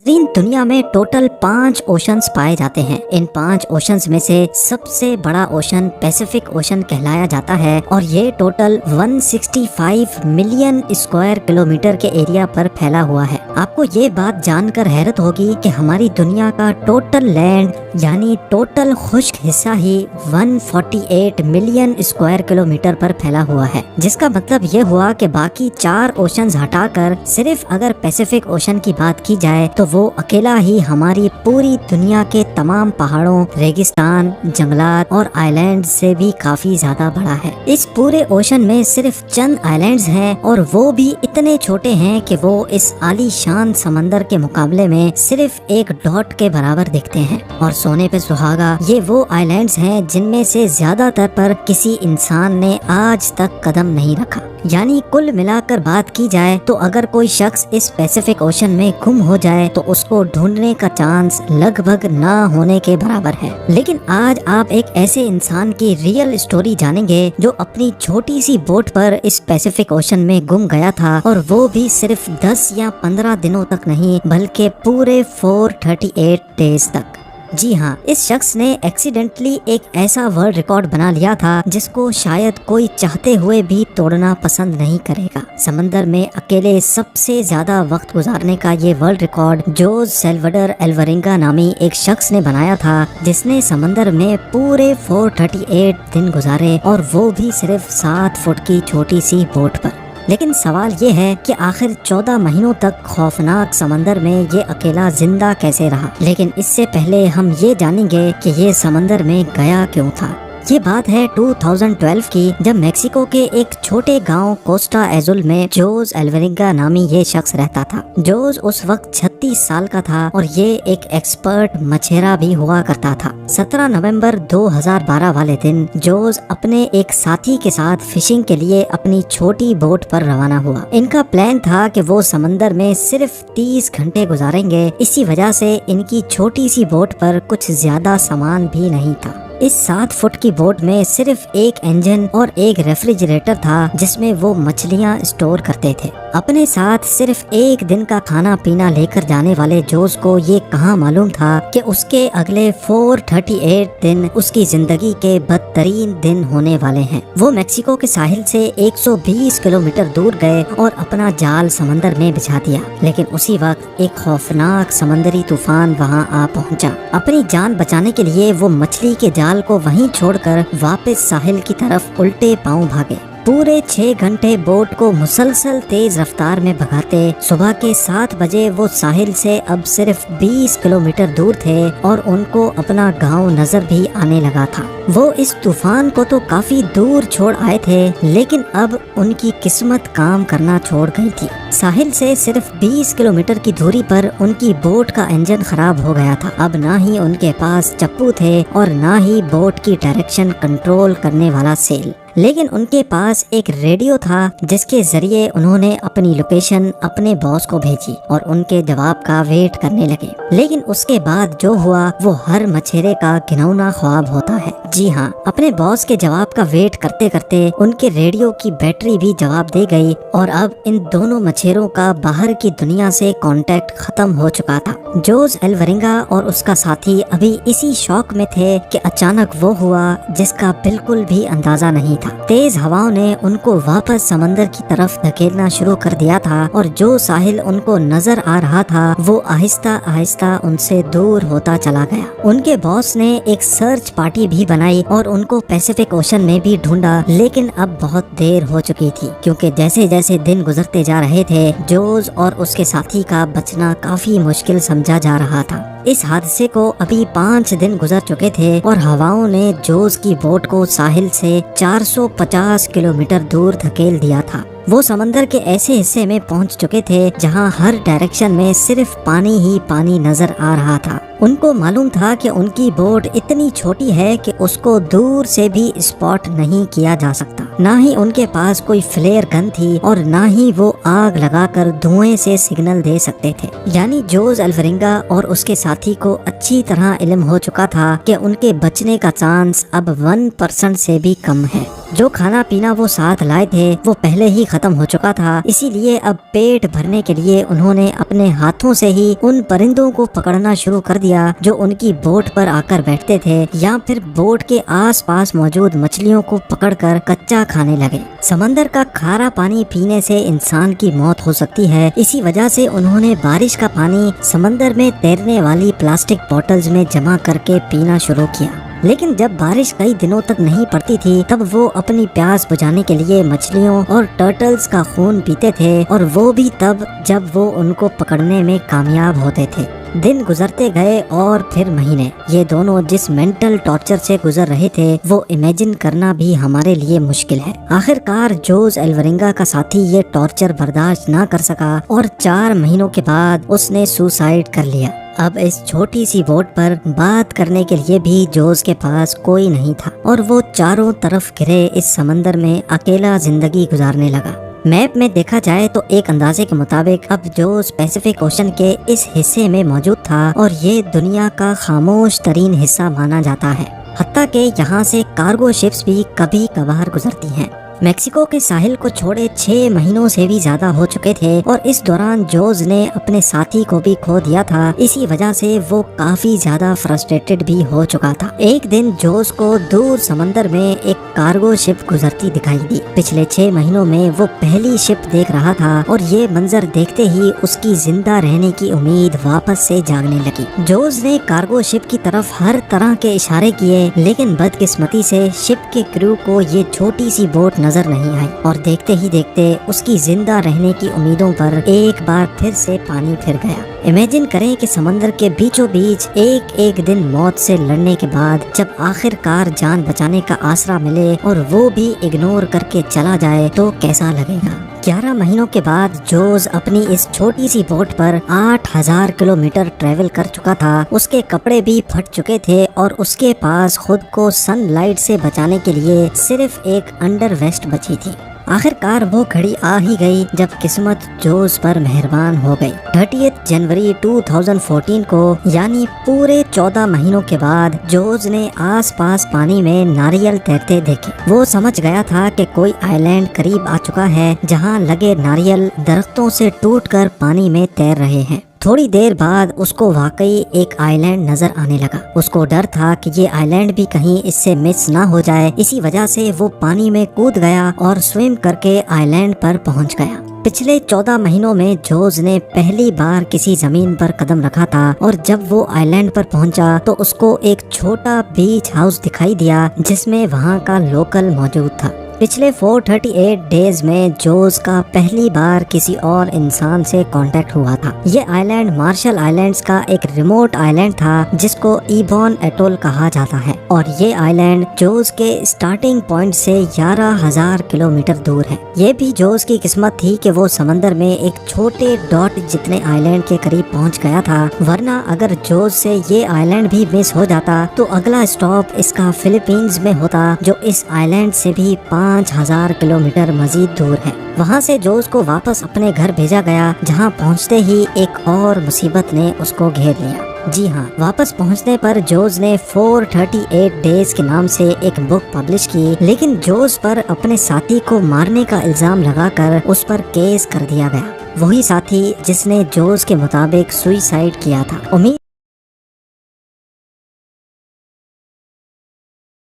دنیا میں total 5 oceans پائے جاتے ہیں۔ ان 5 اوشنز میں سے سب سے بڑا اوشن پیسیفک اوشن کہلایا جاتا ہے اور یہ ٹوٹل 165 ملین اسکوائر کلومیٹر کے ایریا پر پھیلا ہوا ہے۔ آپ کو یہ بات جان کر حیرت ہوگی کہ ہماری دنیا کا ٹوٹل لینڈ یعنی ٹوٹل خشک حصہ ہی 148 ملین اسکوائر کلومیٹر پر پھیلا ہوا ہے، جس کا مطلب یہ ہوا کہ باقی 4 اوشنز ہٹا کر صرف اگر پیسیفک اوشن کی بات کی جائے تو وہ اکیلا ہی ہماری پوری دنیا کے تمام پہاڑوں، ریگستان، جنگلات اور آئی لینڈ سے بھی کافی زیادہ بڑا ہے۔ اس پورے اوشن میں صرف چند آئی لینڈز ہیں اور وہ بھی اتنے چھوٹے ہیں کہ وہ اس عالی شان سمندر کے مقابلے میں صرف ایک ڈاٹ کے برابر دکھتے ہیں۔ اور سونے پہ سہاگا، یہ وہ آئی لینڈز ہیں جن میں سے زیادہ تر پر کسی انسان نے آج تک قدم نہیں رکھا۔ یعنی کل ملا کر بات کی جائے تو اگر کوئی شخص اس پیسیفک اوشن میں گم ہو جائے تو اس کو ڈھونڈنے کا چانس لگ بھگ نہ ہونے کے برابر ہے۔ لیکن آج آپ ایک ایسے انسان کی ریئل اسٹوری جانیں گے جو اپنی چھوٹی سی بوٹ پر اس پیسیفک اوشن میں گم گیا تھا، اور وہ بھی صرف 10 یا 15 دنوں تک نہیں بلکہ پورے 438 ڈیز تک۔ جی ہاں، اس شخص نے ایکسیڈنٹلی ایک ایسا ورلڈ ریکارڈ بنا لیا تھا جس کو شاید کوئی چاہتے ہوئے بھی توڑنا پسند نہیں کرے گا۔ سمندر میں اکیلے سب سے زیادہ وقت گزارنے کا یہ ورلڈ ریکارڈ جوز سیلوڈر ایلورینگا نامی ایک شخص نے بنایا تھا، جس نے سمندر میں پورے 438 دن گزارے، اور وہ بھی صرف 7 فٹ کی چھوٹی سی بوٹ پر۔ لیکن سوال یہ ہے کہ آخر 14 مہینوں تک خوفناک سمندر میں یہ اکیلا زندہ کیسے رہا؟ لیکن اس سے پہلے ہم یہ جانیں گے کہ یہ سمندر میں گیا کیوں تھا۔ یہ بات ہے 2012 کی، جب میکسیکو کے ایک چھوٹے گاؤں کوسٹا ایزول میں جوز ایلورینگا نامی یہ شخص رہتا تھا۔ جوز اس وقت 36 سال کا تھا اور یہ ایک ایکسپرٹ مچھیرا بھی ہوا کرتا تھا۔ 17 نومبر 2012 والے دن جوز اپنے ایک ساتھی کے ساتھ فشنگ کے لیے اپنی چھوٹی بوٹ پر روانہ ہوا۔ ان کا پلان تھا کہ وہ سمندر میں صرف 30 گھنٹے گزاریں گے، اسی وجہ سے ان کی چھوٹی سی بوٹ پر کچھ زیادہ سامان بھی نہیں تھا۔ اس 7 فٹ کی بوٹ میں صرف ایک انجن اور ایک ریفریجریٹر تھا جس میں وہ مچھلیاں اسٹور کرتے تھے۔ اپنے ساتھ صرف ایک دن کا کھانا پینا لے کر جانے والے جوز کو یہ کہاں معلوم تھا کہ اس کے اگلے 438 دن اس کی زندگی کے بدترین دن ہونے والے ہیں۔ وہ میکسیکو کے ساحل سے 120 کلومیٹر دور گئے اور اپنا جال سمندر میں بچھا دیا، لیکن اسی وقت ایک خوفناک سمندری طوفان وہاں آ پہنچا۔ اپنی جان بچانے کے لیے وہ مچھلی کے جال کو وہیں چھوڑ کر واپس ساحل کی طرف الٹے پاؤں بھاگے۔ پورے 6 گھنٹے بوٹ کو مسلسل تیز رفتار میں بھگاتے صبح کے 7 بجے وہ ساحل سے اب صرف 20 کلومیٹر دور تھے اور ان کو اپنا گاؤں نظر بھی آنے لگا تھا۔ وہ اس طوفان کو تو کافی دور چھوڑ آئے تھے، لیکن اب ان کی قسمت کام کرنا چھوڑ گئی تھی۔ ساحل سے صرف 20 کلومیٹر کی دوری پر ان کی بوٹ کا انجن خراب ہو گیا تھا۔ اب نہ ہی ان کے پاس چپو تھے اور نہ ہی بوٹ کی ڈائریکشن کنٹرول کرنے والا سیل، لیکن ان کے پاس ایک ریڈیو تھا جس کے ذریعے انہوں نے اپنی لوکیشن اپنے باس کو بھیجی اور ان کے جواب کا ویٹ کرنے لگے۔ لیکن اس کے بعد جو ہوا وہ ہر مچھیرے کا گھناؤنا خواب ہوتا ہے۔ جی ہاں، اپنے باس کے جواب کا ویٹ کرتے کرتے ان کے ریڈیو کی بیٹری بھی جواب دے گئی اور اب ان دونوں مچھیروں کا باہر کی دنیا سے کانٹیکٹ ختم ہو چکا تھا۔ جوز ایلورینگا اور اس کا ساتھی ابھی اسی شوق میں تھے کہ اچانک وہ ہوا جس کا بالکل بھی اندازہ نہیں تھا۔ تیز ہواؤں نے ان کو واپس سمندر کی طرف دھکیلنا شروع کر دیا تھا اور جو ساحل ان کو نظر آ رہا تھا وہ آہستہ آہستہ ان سے دور ہوتا چلا گیا۔ ان کے باس نے ایک سرچ پارٹی بھی بنائی اور ان کو پیسیفک اوشن میں بھی ڈھونڈا، لیکن اب بہت دیر ہو چکی تھی، کیونکہ جیسے جیسے دن گزرتے جا رہے تھے جوز اور اس کے ساتھی کا بچنا کافی مشکل سمجھا جا رہا تھا۔ اس حادثے کو ابھی 5 دن گزر چکے تھے اور ہواؤں نے جوز کی بوٹ کو ساحل سے 450 کلومیٹر دور دھکیل دیا تھا۔ وہ سمندر کے ایسے حصے میں پہنچ چکے تھے جہاں ہر ڈائریکشن میں صرف پانی ہی پانی نظر آ رہا تھا۔ ان کو معلوم تھا کہ ان کی بوٹ اتنی چھوٹی ہے کہ اس کو دور سے بھی اسپاٹ نہیں کیا جا سکتا۔ نہ ہی ان کے پاس کوئی فلیئر گن تھی اور نہ ہی وہ آگ لگا کر دھوئیں سے سگنل دے سکتے تھے۔ یعنی جوز ایلورینگا اور اس کے ساتھی کو اچھی طرح علم ہو چکا تھا کہ ان کے بچنے کا چانس اب 1% سے بھی کم ہے۔ جو کھانا پینا وہ ساتھ لائے تھے وہ پہلے ہی ختم ہو چکا تھا، اسی لیے اب پیٹ بھرنے کے لیے انہوں نے اپنے ہاتھوں سے ہی ان پرندوں کو پکڑنا شروع کر دیا جو ان کی بوٹ پر آ کر بیٹھتے تھے، یا پھر بوٹ کے آس پاس موجود مچھلیوں کو پکڑ کر کچا کھانے لگے۔ سمندر کا کھارا پانی پینے سے انسان کی موت ہو سکتی ہے، اسی وجہ سے انہوں نے بارش کا پانی سمندر میں تیرنے والی پلاسٹک بوٹلز میں جمع کر کے پینا شروع کیا۔ لیکن جب بارش کئی دنوں تک نہیں پڑتی تھی تب وہ اپنی پیاس بجھانے کے لیے مچھلیوں اور ٹرٹلز کا خون پیتے تھے، اور وہ بھی تب جب وہ ان کو پکڑنے میں کامیاب ہوتے تھے۔ دن گزرتے گئے اور پھر مہینے، یہ دونوں جس مینٹل ٹارچر سے گزر رہے تھے وہ امیجن کرنا بھی ہمارے لیے مشکل ہے۔ آخر کار جوز ایلورینگا کا ساتھی یہ ٹارچر برداشت نہ کر سکا اور 4 مہینوں کے بعد اس نے سوسائڈ کر لیا۔ اب اس چھوٹی سی بوٹ پر بات کرنے کے لیے بھی جوز کے پاس کوئی نہیں تھا، اور وہ چاروں طرف گھرے اس سمندر میں اکیلا زندگی گزارنے لگا۔ میپ میں دیکھا جائے تو ایک اندازے کے مطابق اب جوز پیسیفک اوشن کے اس حصے میں موجود تھا، اور یہ دنیا کا خاموش ترین حصہ مانا جاتا ہے، حتیٰ کہ یہاں سے کارگو شپس بھی کبھی کبھار گزرتی ہیں۔ میکسیکو کے ساحل کو چھوڑے 6 مہینوں سے بھی زیادہ ہو چکے تھے، اور اس دوران جوز نے اپنے ساتھی کو بھی کھو دیا تھا، اسی وجہ سے وہ کافی زیادہ فرسٹریٹڈ بھی ہو چکا تھا۔ ایک دن جوز کو دور سمندر میں ایک کارگو شپ گزرتی دکھائی دی۔ پچھلے 6 مہینوں میں وہ پہلی شپ دیکھ رہا تھا، اور یہ منظر دیکھتے ہی اس کی زندہ رہنے کی امید واپس سے جاگنے لگی۔ جوز نے کارگو شپ کی طرف ہر طرح کے اشارے کیے، لیکن بدقسمتی سے شپ کے کریو کو یہ چھوٹی سی بوٹ نظر نہیں آئی، اور دیکھتے ہی دیکھتے اس کی زندہ رہنے کی امیدوں پر ایک بار پھر سے پانی پھر گیا۔ امیجن کریں کہ سمندر کے بیچوں بیچ ایک دن موت سے لڑنے کے بعد جب آخر کار جان بچانے کا آسرا ملے اور وہ بھی اگنور کر کے چلا جائے تو کیسا لگے گا۔ 11 مہینوں کے بعد جوز اپنی اس چھوٹی سی بوٹ پر 8000 کلومیٹر ٹریول کر چکا تھا۔ اس کے کپڑے بھی پھٹ چکے تھے، اور اس کے پاس خود کو سن لائٹ سے بچانے کے لیے صرف ایک انڈر ویسٹ بچی تھی۔ آخر کار وہ گھڑی آ ہی گئی جب قسمت جوز پر مہربان ہو گئی۔ 30 جنوری 2014 کو، یعنی پورے 14 مہینوں کے بعد، جوز نے آس پاس پانی میں ناریل تیرتے دیکھے۔ وہ سمجھ گیا تھا کہ کوئی آئی لینڈ قریب آ چکا ہے جہاں لگے ناریل درختوں سے ٹوٹ کر پانی میں تیر رہے ہیں۔ تھوڑی دیر بعد اس کو واقعی ایک آئی لینڈ نظر آنے لگا۔ اس کو ڈر تھا کہ یہ آئی لینڈ بھی کہیں اس سے مس نہ ہو جائے، اسی وجہ سے وہ پانی میں کود گیا اور سوئم کر کے آئی لینڈ پر پہنچ گیا۔ پچھلے 14 مہینوں میں جوز نے پہلی بار کسی زمین پر قدم رکھا تھا، اور جب وہ آئی لینڈ پر پہنچا تو اس کو ایک چھوٹا بیچ ہاؤس دکھائی دیا جس میں وہاں کا لوکل موجود تھا۔ پچھلے 438 ڈیز میں جوز کا پہلی بار کسی اور انسان سے کانٹیکٹ ہوا تھا۔ یہ آئی لینڈ مارشل آئی لینڈز کا ایک ریموٹ آئی لینڈ تھا جس کو ایبون ایٹول کہا جاتا ہے، اور یہ آئی لینڈ جوز کے سٹارٹنگ پوائنٹ سے 11000 کلومیٹر دور ہے۔ یہ بھی جوز کی قسمت تھی کہ وہ سمندر میں ایک چھوٹے ڈاٹ جتنے آئی لینڈ کے قریب پہنچ گیا تھا، ورنہ اگر جوز سے یہ آئی لینڈ بھی مس ہو جاتا تو اگلا اسٹاپ اس کا فلپینز میں ہوتا، جو اس آئی لینڈ سے بھی 5000 کلومیٹر مزید دور ہے۔ وہاں سے جوز کو واپس اپنے گھر بھیجا گیا، جہاں پہنچتے ہی ایک اور مصیبت نے اس کو گھیر لیا۔ جی ہاں، واپس پہنچنے پر جوز نے 438 ڈیز کے نام سے ایک بک پبلش کی، لیکن جوز پر اپنے ساتھی کو مارنے کا الزام لگا کر اس پر کیس کر دیا گیا۔ وہی ساتھی جس نے جوز کے مطابق سوئسائڈ کیا تھا۔ امید